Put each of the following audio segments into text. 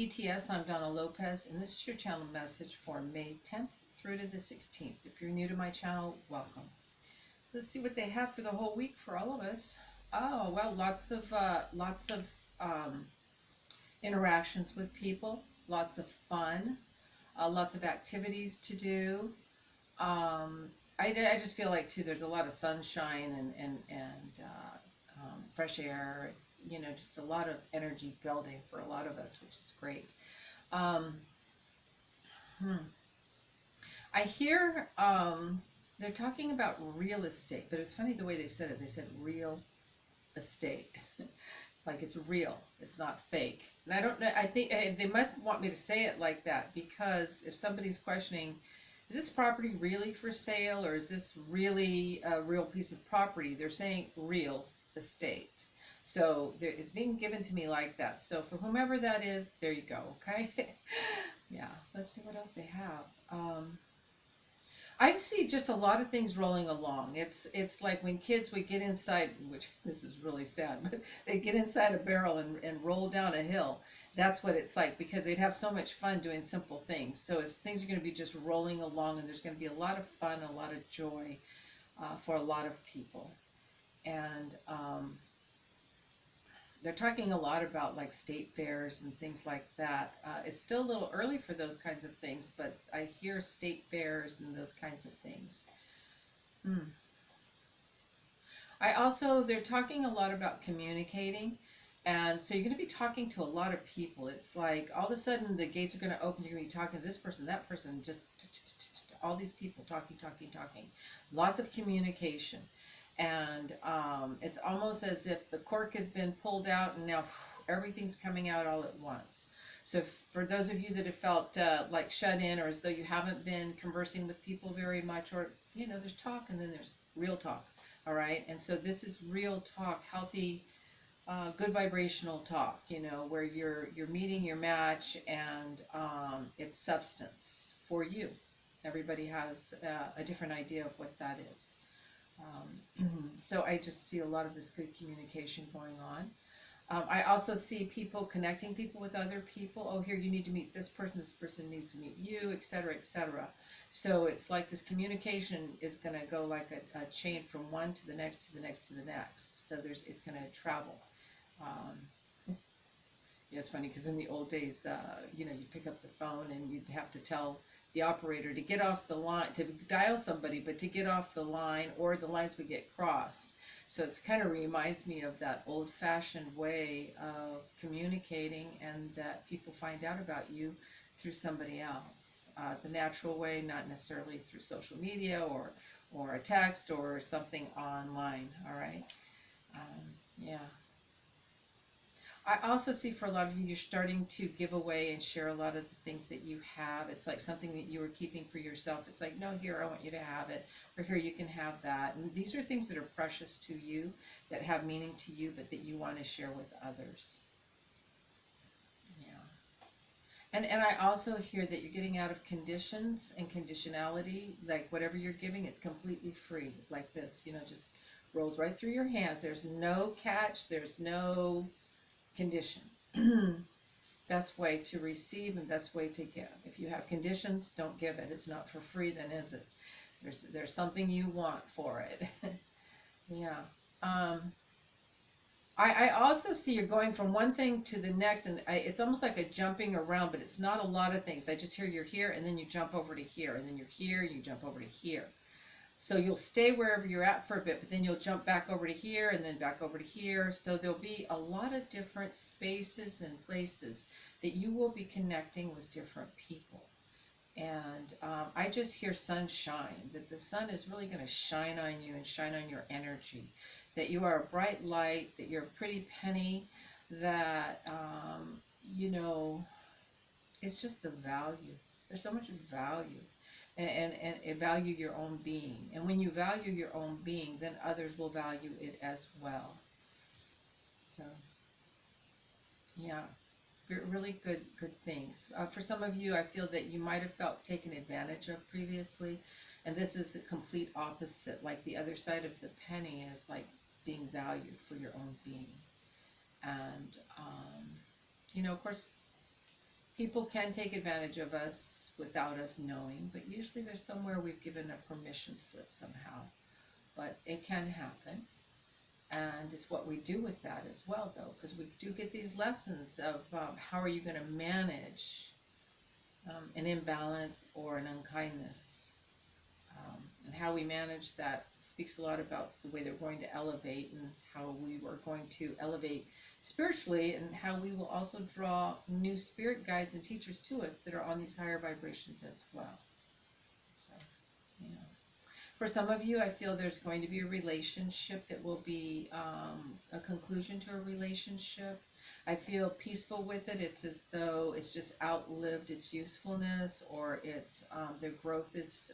ETS. I'm Donna Lopez, and this is your channel message for May 10th through to the 16th. If you're new to my channel, welcome. So let's see what they have for the whole week for all of us. Oh, well, lots of interactions with people, lots of fun, lots of activities to do. I just feel like too there's a lot of sunshine and fresh air, just a lot of energy building for a lot of us, which is great. um, I hear they're talking about real estate, but it was funny the way they said it. They said real estate like it's real, it's not fake. And I don't know, I think they must want me to say it like that, because if somebody's questioning, is this property really for sale, or is this really a real piece of property, they're saying real estate. So it's being given to me like that. So for whomever that is, there you go, okay? Yeah, let's see what else they have. I see just a lot of things rolling along. It's like when kids would get inside, which this is really sad, but they get inside a barrel and roll down a hill. That's what it's like, because they'd have so much fun doing simple things. So things are going to be just rolling along, and there's going to be a lot of fun, a lot of joy for a lot of people. And they're talking a lot about like state fairs and things like that. It's still a little early for those kinds of things, but I hear state fairs and those kinds of things. They're talking a lot about communicating. And so you're going to be talking to a lot of people. It's like all of a sudden the gates are going to open. You're going to be talking to this person, that person, just all these people talking. Lots of communication. And it's almost as if the cork has been pulled out and now everything's coming out all at once. So for those of you that have felt like shut in, or as though you haven't been conversing with people very much, or there's talk and then there's real talk. All right, and so this is real talk, healthy, good vibrational talk, where you're meeting your match, and it's substance for you. Everybody has a different idea of what that is. So I just see a lot of this good communication going on. I also see people connecting people with other people. Oh, here, you need to meet this person needs to meet you, etc., etc. So it's like this communication is going to go like a chain from one to the next, to the next, to the next. So it's going to travel. Yeah, it's funny because in the old days, you pick up the phone and you'd have to tell the operator to get off the line, to dial somebody, but to get off the line, or the lines would get crossed. So it's kind of reminds me of that old-fashioned way of communicating, and that people find out about you through somebody else. The natural way, not necessarily through social media or a text or something online, all right? Yeah. I also see for a lot of you, you're starting to give away and share a lot of the things that you have. It's like something that you were keeping for yourself. It's like, no, here, I want you to have it, or here, you can have that. And these are things that are precious to you, that have meaning to you, but that you want to share with others. Yeah. And I also hear that you're getting out of conditions and conditionality. Like whatever you're giving, it's completely free, like this, just rolls right through your hands. There's no catch, there's no condition. Best way to receive and best way to give. If you have conditions, don't give it. It's not for free, then is it? There's something you want for it. Yeah. I also see you're going from one thing to the next, and it's almost like a jumping around, but it's not a lot of things. I just hear you're here, and then you jump over to here, and then you're here, you jump over to here. So you'll stay wherever you're at for a bit, but then you'll jump back over to here and then back over to here. So there'll be a lot of different spaces and places that you will be connecting with different people. And I just hear sunshine, that the sun is really going to shine on you and shine on your energy, that you are a bright light, that you're a pretty penny, that, it's just the value. There's so much value. And value your own being. And when you value your own being, then others will value it as well. So, yeah, really good things. For some of you, I feel that you might have felt taken advantage of previously, and this is a complete opposite. Like the other side of the penny is like being valued for your own being. And, of course, People can take advantage of us without us knowing, but usually there's somewhere we've given a permission slip somehow. But it can happen. And it's what we do with that as well, though, because we do get these lessons of how are you going to manage an imbalance or an unkindness. And how we manage that speaks a lot about the way they're going to elevate and how we are going to elevate spiritually, and how we will also draw new spirit guides and teachers to us that are on these higher vibrations as well. So, you know. For some of you, I feel there's going to be a relationship that will be a conclusion to a relationship. I feel peaceful with it. It's as though it's just outlived its usefulness, or it's their growth is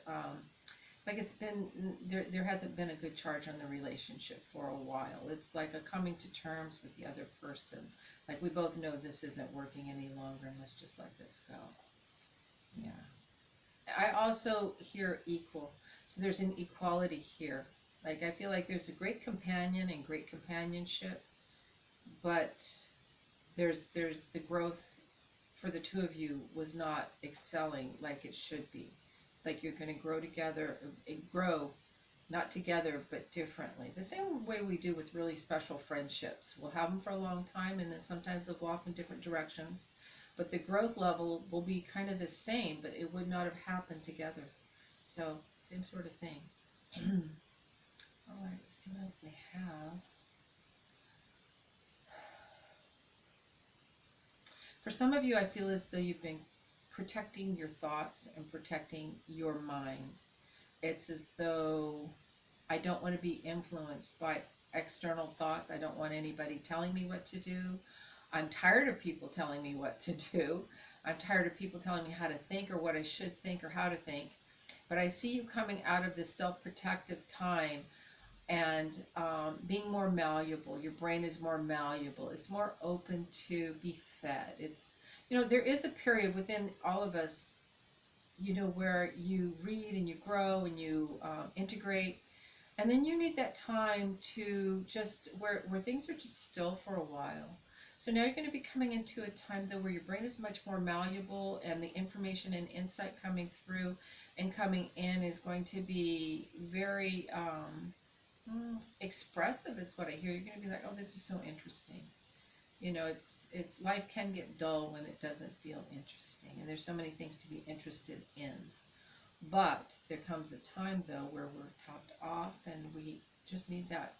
like it's been there hasn't been a good charge on the relationship for a while. It's like a coming to terms with the other person. Like, we both know this isn't working any longer, and let's just let this go. Yeah. I also hear equal. So there's an equality here. Like, I feel like there's a great companion and great companionship, but there's the growth for the two of you was not excelling like it should be. It's like you're going to grow together, grow not together but differently. The same way we do with really special friendships. We'll have them for a long time, and then sometimes they'll go off in different directions. But the growth level will be kind of the same, but it would not have happened together. So, same sort of thing. All right, let's see what else they have. For some of you, I feel as though you've been protecting your thoughts and protecting your mind. It's as though I don't want to be influenced by external thoughts. I don't want anybody telling me what to do. I'm tired of people telling me what to do. I'm tired of people telling me how to think or what I should think or how to think. But I see you coming out of this self-protective time and being more malleable. Your brain is more malleable. It's more open to be fed. It's, you know, there is a period within all of us, you know, where you read and you grow and you integrate. And then you need that time to just, where things are just still for a while. So now you're going to be coming into a time, though, where your brain is much more malleable, and the information and insight coming through and coming in is going to be very expressive, is what I hear. You're going to be like, oh, this is so interesting. You know, it's life can get dull when it doesn't feel interesting, and there's so many things to be interested in. But there comes a time, though, where we're topped off, and we just need that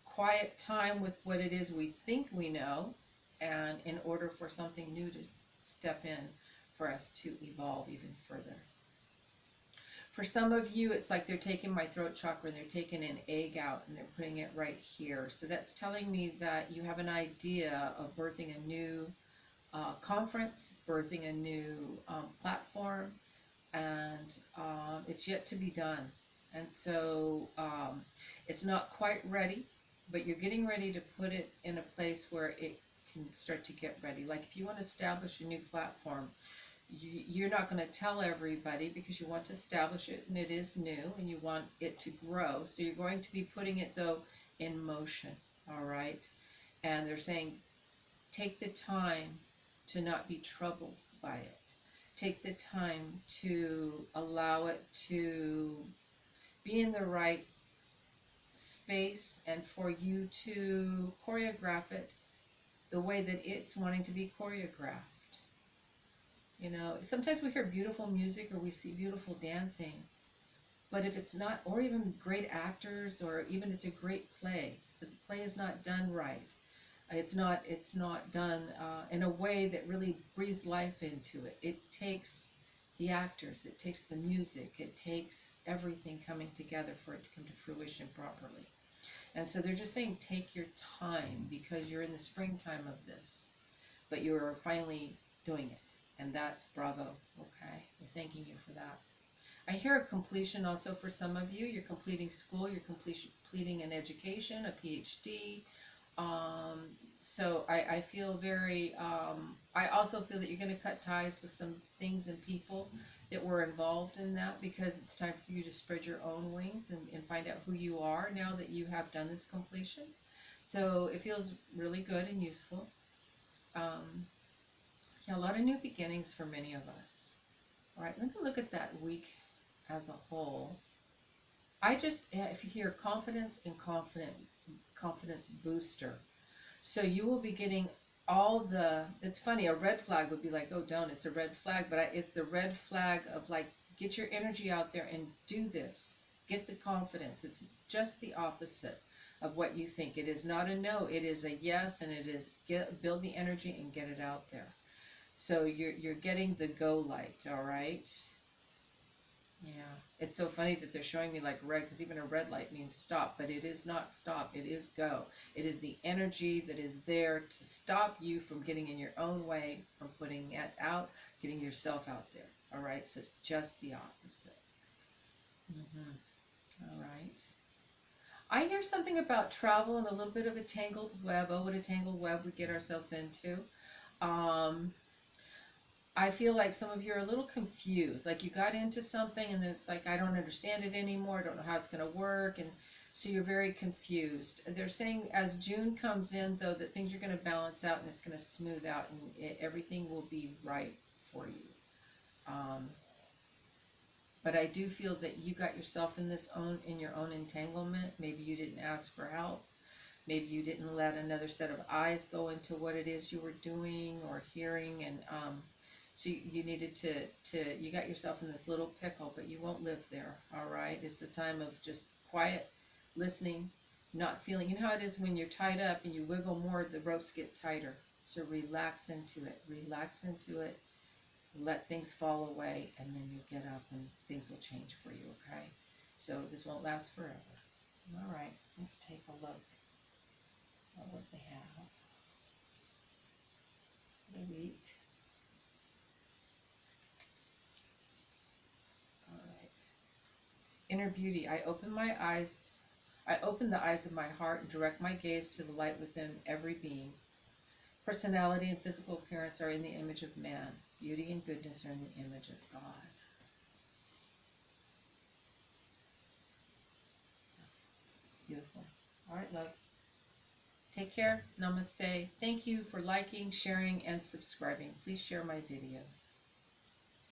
quiet time with what it is we think we know, and in order for something new to step in for us to evolve even further. For some of you, it's like they're taking my throat chakra and they're taking an egg out and they're putting it right here. So that's telling me that you have an idea of birthing a new conference, birthing a new platform, and it's yet to be done. And so it's not quite ready, but you're getting ready to put it in a place where it can start to get ready. Like, if you want to establish a new platform, you're not going to tell everybody, because you want to establish it and it is new and you want it to grow. So you're going to be putting it, though, in motion. All right. And they're saying, take the time to not be troubled by it. Take the time to allow it to be in the right space, and for you to choreograph it the way that it's wanting to be choreographed. You know, sometimes we hear beautiful music or we see beautiful dancing, but if it's not, or even great actors, or even it's a great play, but the play is not done right, it's not done in a way that really breathes life into it. It takes the actors, it takes the music, it takes everything coming together for it to come to fruition properly. And so they're just saying, take your time, because you're in the springtime of this, but you're finally doing it. And that's bravo. Okay, we're thanking you for that. I hear a completion also for some of you. You're completing school, you're completing an education, a PhD. So I feel very, I also feel that you're going to cut ties with some things and people that were involved in that, because it's time for you to spread your own wings and find out who you are now that you have done this completion. So it feels really good and useful. Yeah, a lot of new beginnings for many of us. All right, let me look at that week as a whole. If you hear confidence and confidence booster, so you will be getting it's funny, a red flag would be like, oh, don't, it's a red flag, but it's the red flag of like, get your energy out there and do this. Get the confidence. It's just the opposite of what you think. It is not a no, it is a yes, and it is build the energy and get it out there. So you're getting the go light, all right? Yeah, it's so funny that they're showing me like red, because even a red light means stop, but it is not stop, it is go. It is the energy that is there to stop you from getting in your own way, from putting it out, getting yourself out there. All right, so it's just the opposite. All right. I hear something about travel and a little bit of a tangled web. Oh, what a tangled web we get ourselves into. Um, I feel like some of you are a little confused. Like you got into something and then it's like, I don't understand it anymore. I don't know how it's going to work. And so you're very confused. They're saying as June comes in, though, that things are going to balance out and it's going to smooth out and everything will be right for you. But I do feel that you got yourself in your own entanglement. Maybe you didn't ask for help. Maybe you didn't let another set of eyes go into what it is you were doing or hearing, and so you needed you got yourself in this little pickle, but you won't live there, all right? It's a time of just quiet listening, not feeling. You know how it is when you're tied up and you wiggle more, the ropes get tighter. So relax into it, let things fall away, and then you'll get up and things will change for you, okay? So this won't last forever. All right, let's take a look at what they have for the week. All right. Inner beauty. I open the eyes of my heart and direct my gaze to the light within every being. Personality and physical appearance are in the image of man. Beauty and goodness are in the image of God. So, beautiful. All right, loves. Take care. Namaste. Thank you for liking, sharing, and subscribing. Please share my videos.